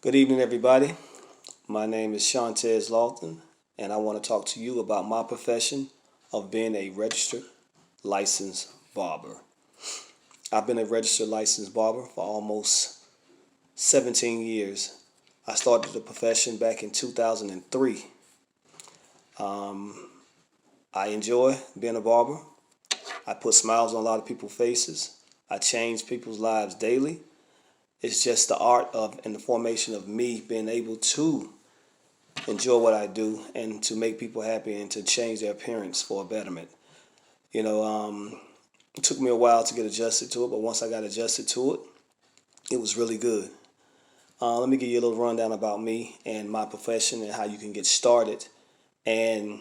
Good evening, everybody. My name is Chontez Lofton, and I want to talk to you about my profession of being a registered licensed barber. I've been a registered licensed barber for almost 17 years. I started the profession back in 2003. I enjoy being a barber. I put smiles on a lot of people's faces. I change people's lives daily. It's just the art of and the formation of me being able to enjoy what I do and to make people happy and to change their appearance for a betterment. You know, it took me a while to get adjusted to it, but once I got adjusted to it, it was really good. Let me give you a little rundown about me and my profession and how you can get started and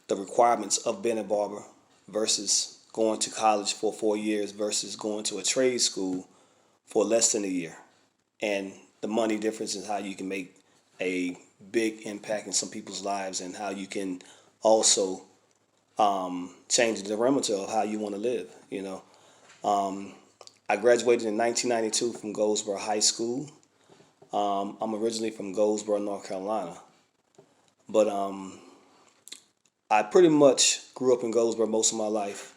the requirements of being a barber versus going to college for 4 years versus going to a trade school for less than a year. And the money difference is how you can make a big impact in some people's lives and how you can also change the perimeter of how you want to live. I graduated in 1992 from Goldsboro High School. I'm originally from Goldsboro, North Carolina, but I pretty much grew up in Goldsboro most of my life.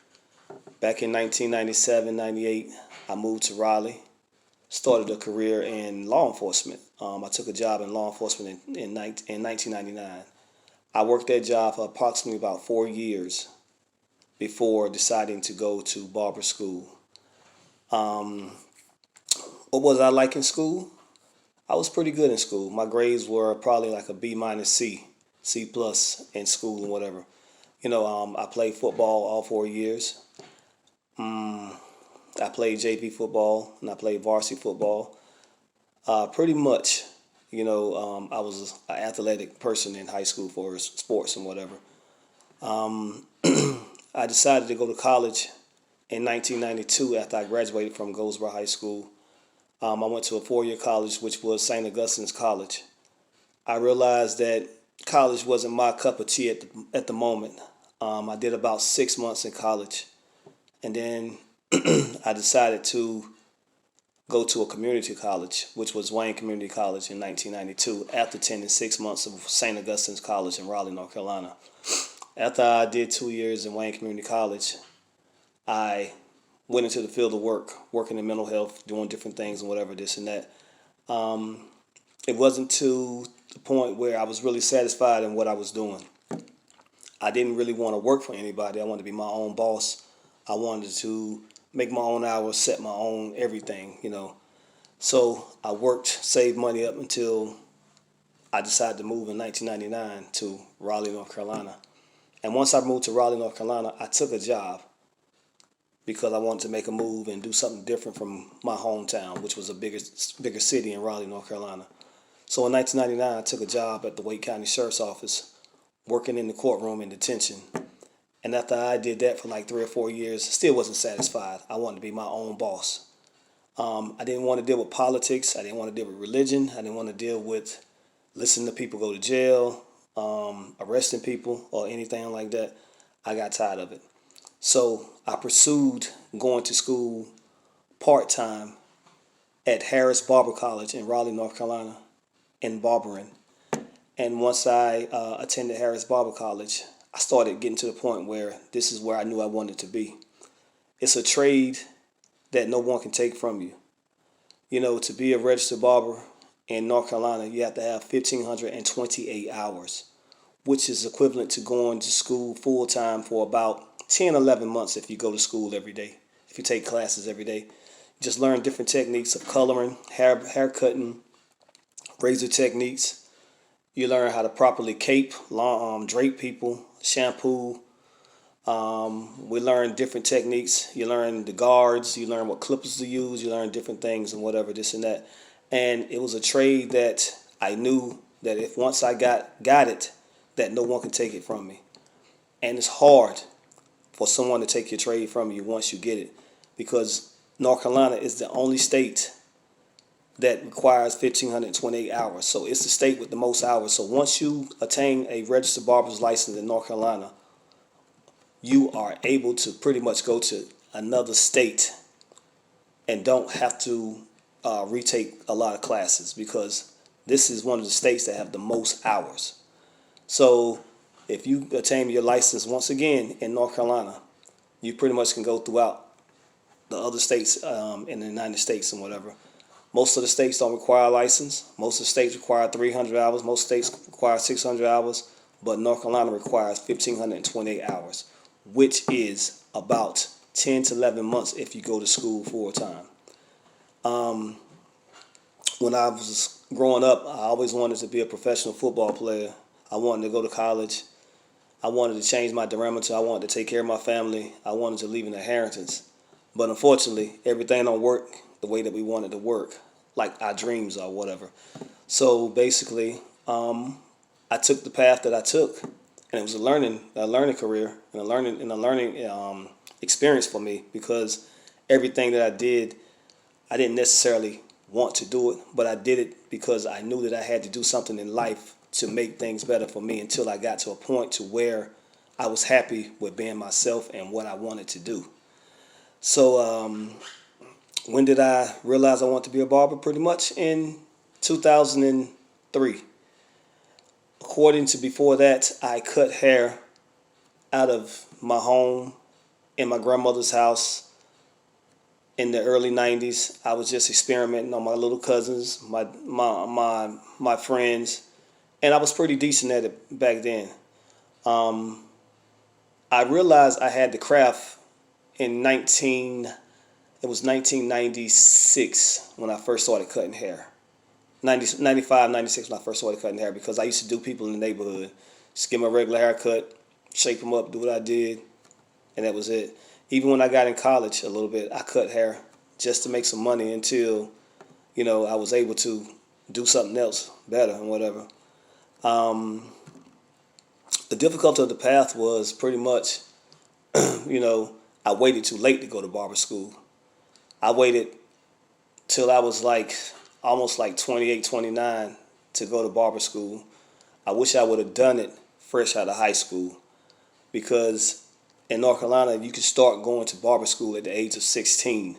Back in 1997, 98, I moved to Raleigh, started a career in law enforcement. I took a job in law enforcement in 1999. I worked that job for approximately about 4 years before deciding to go to barber school. Um, what was I like in school? I was pretty good in school. My grades were probably like a B minus C, C plus in school and whatever. I played football all 4 years. Um, I played JV football and I played varsity football. Pretty much, I was an athletic person in high school for sports and whatever. Um, I decided to go to college in 1992 after I graduated from Goldsboro High School. I went to a 4 year college, which was St. Augustine's College. I realized that college wasn't my cup of tea at the moment. I did about 6 months in college, and then I decided to go to a community college, which was Wayne Community College in 1992, after attending 6 months of St. Augustine's College in Raleigh, North Carolina. After I did 2 years in Wayne Community College, I went into the field of work, working in mental health, doing different things and whatever, this and that. Um, it wasn't to the point where I was really satisfied in what I was doing. I didn't really want to work for anybody. I wanted to be my own boss. I wanted to make my own hours, set my own everything. So I worked, saved money up until I decided to move in 1999 to Raleigh, North Carolina. And once I moved to Raleigh, North Carolina, I took a job because I wanted to make a move and do something different from my hometown, which was a bigger city in Raleigh, North Carolina. So in 1999, I took a job at the Wake County Sheriff's Office, working in the courtroom in detention. And after I did that for like 3 or 4 years, still wasn't satisfied. I wanted to be my own boss. I didn't want to deal with politics. I didn't want to deal with religion. I didn't want to deal with listening to people go to jail, arresting people, or anything like that. I got tired of it. So I pursued going to school part time at Harris Barber College in Raleigh, North Carolina, in barbering. And once I attended Harris Barber College, I started getting to the point where this is where I knew I wanted to be. It's a trade that no one can take from you. To be a registered barber in North Carolina, you have to have 1,528 hours, which is equivalent to going to school full time for about 10, 11 months if you go to school every day, if you take classes every day. Just learn different techniques of coloring, hair cutting, razor techniques. You learn how to properly cape, drape people, shampoo. We learn different techniques. You learn the guards. You learn what clippers to use. You learn different things and whatever, this and that. And it was a trade that I knew that if once I got it, that no one can take it from me. And it's hard for someone to take your trade from you once you get it, because North Carolina is the only state that requires 1,528 hours. So it's the state with the most hours. So once you attain a registered barber's license in North Carolina, you are able to pretty much go to another state and don't have to retake a lot of classes, because this is one of the states that have the most hours. So if you attain your license once again in North Carolina, you pretty much can go throughout the other states in the United States and whatever. Most of the states don't require a license. Most of the states require 300 hours. Most states require 600 hours. But North Carolina requires 1,528 hours, which is about 10 to 11 months if you go to school full time. When I was growing up, I always wanted to be a professional football player. I wanted to go to college. I wanted to change my diameter. I wanted to take care of my family. I wanted to leave an inheritance. But unfortunately, everything don't work the way that we wanted to work, like our dreams or whatever. So basically, I took the path that I took, and it was a learning career, and a learning experience for me, because everything that I did, I didn't necessarily want to do it, but I did it because I knew that I had to do something in life to make things better for me until I got to a point to where I was happy with being myself and what I wanted to do. So when did I realize I want to be a barber? Pretty much in 2003. According to before that, I cut hair out of my home in my grandmother's house in the early 90s. I was just experimenting on my little cousins, my friends, and I was pretty decent at it back then. I realized I had the craft in 1996 when I first started cutting hair. 95, 96 when I first started cutting hair, because I used to do people in the neighborhood. Just give them a regular haircut, shape them up, do what I did, and that was it. Even when I got in college a little bit, I cut hair just to make some money until, I was able to do something else better and whatever. The difficulty of the path was pretty much, I waited too late to go to barber school. I waited till I was almost 28, 29 to go to barber school. I wish I would have done it fresh out of high school, because in North Carolina, you can start going to barber school at the age of 16.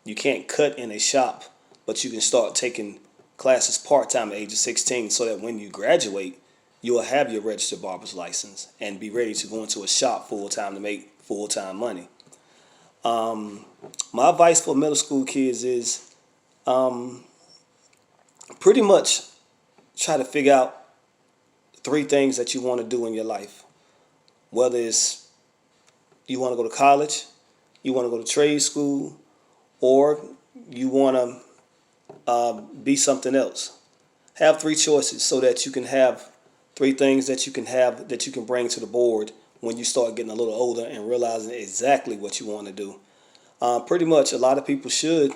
You can't cut in a shop, but you can start taking classes part-time at the age of 16, so that when you graduate, you will have your registered barber's license and be ready to go into a shop full-time to make full-time money. My advice for middle school kids is pretty much try to figure out 3 things that you want to do in your life. Whether it's you want to go to college, you want to go to trade school, or you want to be something else. Have 3 choices so that you can have 3 things that you can bring to the board when you start getting a little older and realizing exactly what you want to do. Pretty much a lot of people should,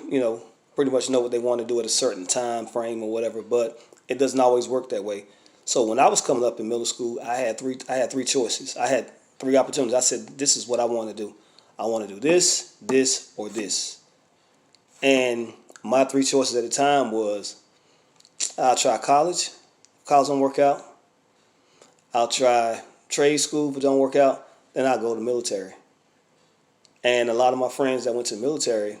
pretty much know what they want to do at a certain time frame or whatever, but it doesn't always work that way. So when I was coming up in middle school, I had three choices. I had 3 opportunities. I said, this is what I want to do. I want to do this, this, or this. And my 3 choices at the time was, I'll try college. If college don't work out. I'll try trade school. If it don't work out, then I'll go to the military. And a lot of my friends that went to the military,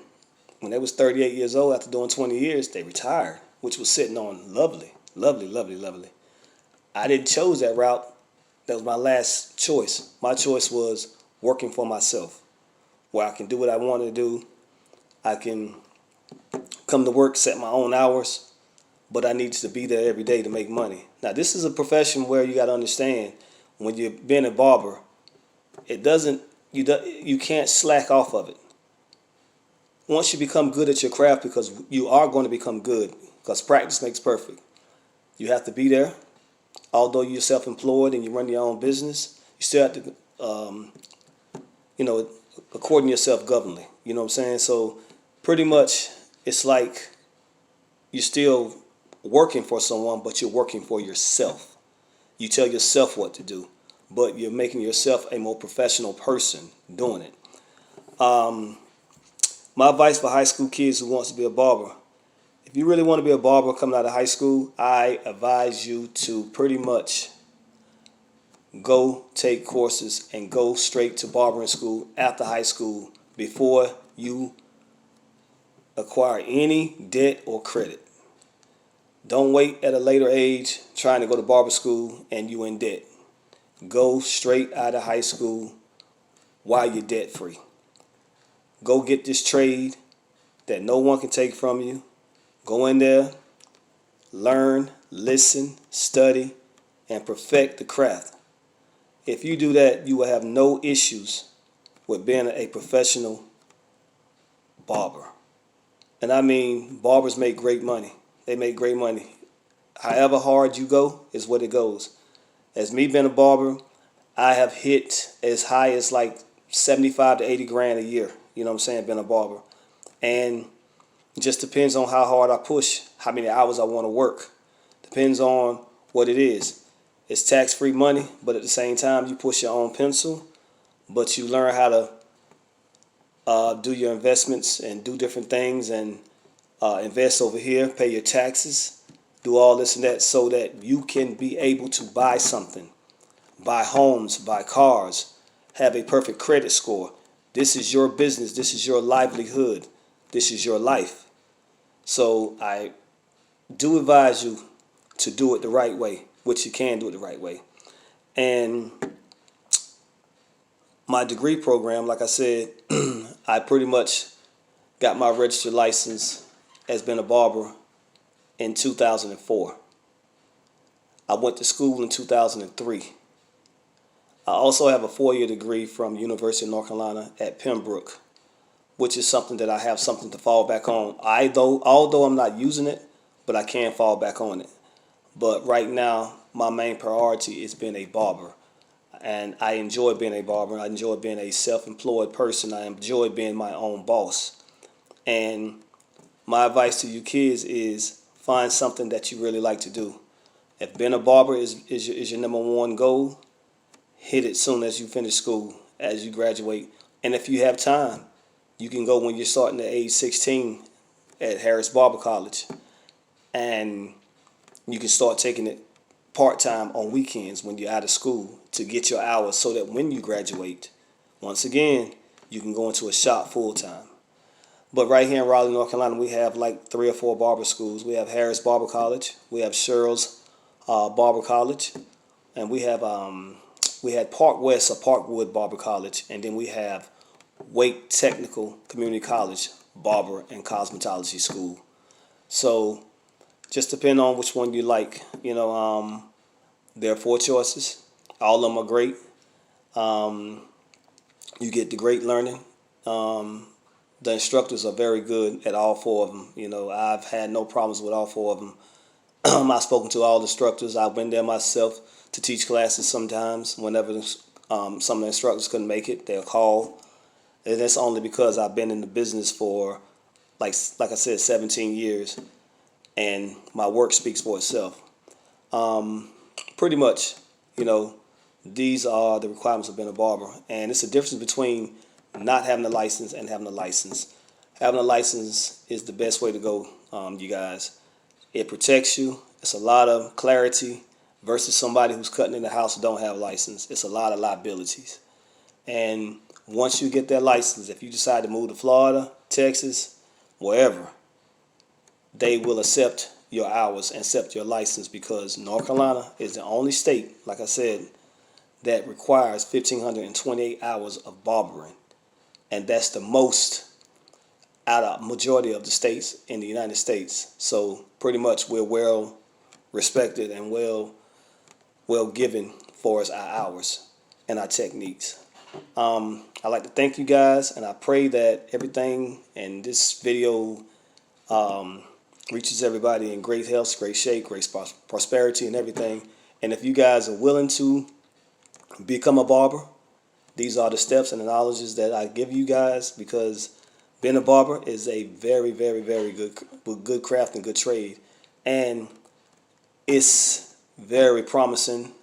when they was 38 years old, after doing 20 years, they retired, which was sitting on lovely, lovely, lovely, lovely. I didn't choose that route. That was my last choice. My choice was working for myself, where I can do what I want to do. I can come to work, set my own hours, but I need to be there every day to make money. Now, this is a profession where you got to understand, when you're being a barber, you can't slack off of it. Once you become good at your craft, because you are going to become good, because practice makes perfect, you have to be there. Although you're self-employed and you run your own business, you still have to, according yourself governly. You know what I'm saying? So pretty much it's like you're still working for someone, but you're working for yourself. You tell yourself what to do, but you're making yourself a more professional person doing it. My advice for high school kids who wants to be a barber: if you really want to be a barber coming out of high school, I advise you to pretty much go take courses and go straight to barbering school after high school before you acquire any debt or credit. Don't wait at a later age trying to go to barber school and you in debt. Go straight out of high school while you're debt free. Go get this trade that no one can take from you. Go in there, learn, listen, study, and perfect the craft. If you do that, you will have no issues with being a professional barber. And I mean, barbers make great money. They make great money. However hard you go is what it goes. As me being a barber, I have hit as high as like 75 to 80 grand a year. You know what I'm saying? Being a barber. And it just depends on how hard I push, how many hours I want to work. Depends on what it is. It's tax-free money, but at the same time, you push your own pencil, but you learn how to do your investments and do different things and invest over here, pay your taxes, do all this and that so that you can be able to buy something, buy homes, buy cars, have a perfect credit score. This is your business. This is your livelihood. This is your life. So I do advise you to do it the right way, which you can do it the right way. And my degree program, like I said, I pretty much got my registered license as being a barber in 2004. I went to school in 2003. I also have a 4-year degree from University of North Carolina at Pembroke, which is something that I have something to fall back on. Although I'm not using it, but I can fall back on it. But right now, my main priority is being a barber. And I enjoy being a barber. I enjoy being a self-employed person. I enjoy being my own boss. And my advice to you kids is find something that you really like to do. If being a barber is your number one goal, hit it soon as you finish school, as you graduate. And if you have time, you can go when you're starting at age 16 at Harris Barber College. And you can start taking it part-time on weekends when you're out of school to get your hours so that when you graduate, once again, you can go into a shop full-time. But right here in Raleigh, North Carolina, we have like 3 or 4 barber schools. We have Harris Barber College, we have Cheryl's Barber College, and we had Park West or Parkwood Barber College, and then we have Wake Technical Community College Barber and Cosmetology School. So just depend on which one you like. There are 4 choices. All of them are great. You get the great learning. The instructors are very good at all 4 of them. I've had no problems with all 4 of them. I've spoken to all the instructors. I've been there myself to teach classes sometimes. Whenever some of the instructors couldn't make it, they'll call. And that's only because I've been in the business for, like I said, 17 years. And my work speaks for itself. Pretty much, these are the requirements of being a barber. And it's a difference between not having a license and having a license. Having a license is the best way to go, you guys. It protects you. It's a lot of clarity versus somebody who's cutting in the house who don't have a license. It's a lot of liabilities. And once you get that license, if you decide to move to Florida, Texas, wherever, they will accept your hours and accept your license because North Carolina is the only state, like I said, that requires 1,528 hours of barbering. And that's the most out of majority of the states in the United States. So pretty much we're well respected and well given for us our hours and our techniques. I'd like to thank you guys, and I pray that everything in this video reaches everybody in great health, great shape, great prosperity, and everything. And if you guys are willing to become a barber, these are the steps and the knowledges that I give you guys, because being a barber is a very, very, very good craft and good trade. And it's very promising.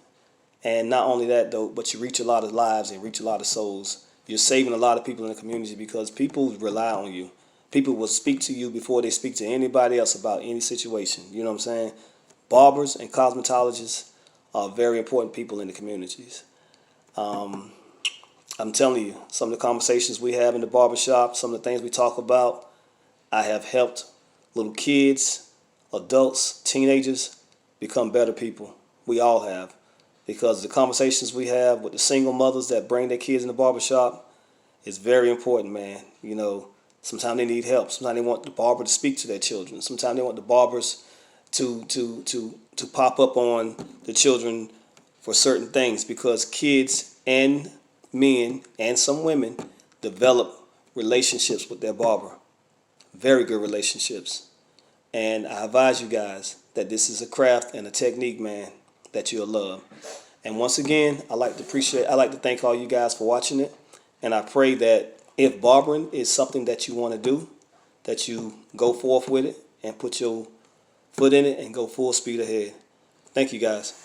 And not only that, though, but you reach a lot of lives and reach a lot of souls. You're saving a lot of people in the community because people rely on you. People will speak to you before they speak to anybody else about any situation. You know what I'm saying? Barbers and cosmetologists are very important people in the communities. I'm telling you, some of the conversations we have in the barbershop, some of the things we talk about, I have helped little kids adults, teenagers, become better people. We all have. Because the conversations we have with the single mothers that bring their kids in the barbershop is very important, man. You know, sometimes they need help. Sometimes they want the barber to speak to their children. Sometimes they want the barbers to pop up on the children for certain things, because kids and men and some women develop relationships with their barber. Very good relationships. And I advise you guys that this is a craft and a technique, man, that you'll love. And once again, I like to thank all you guys for watching it. And I pray that if barbering is something that you want to do, that you go forth with it and put your foot in it and go full speed ahead. Thank you guys.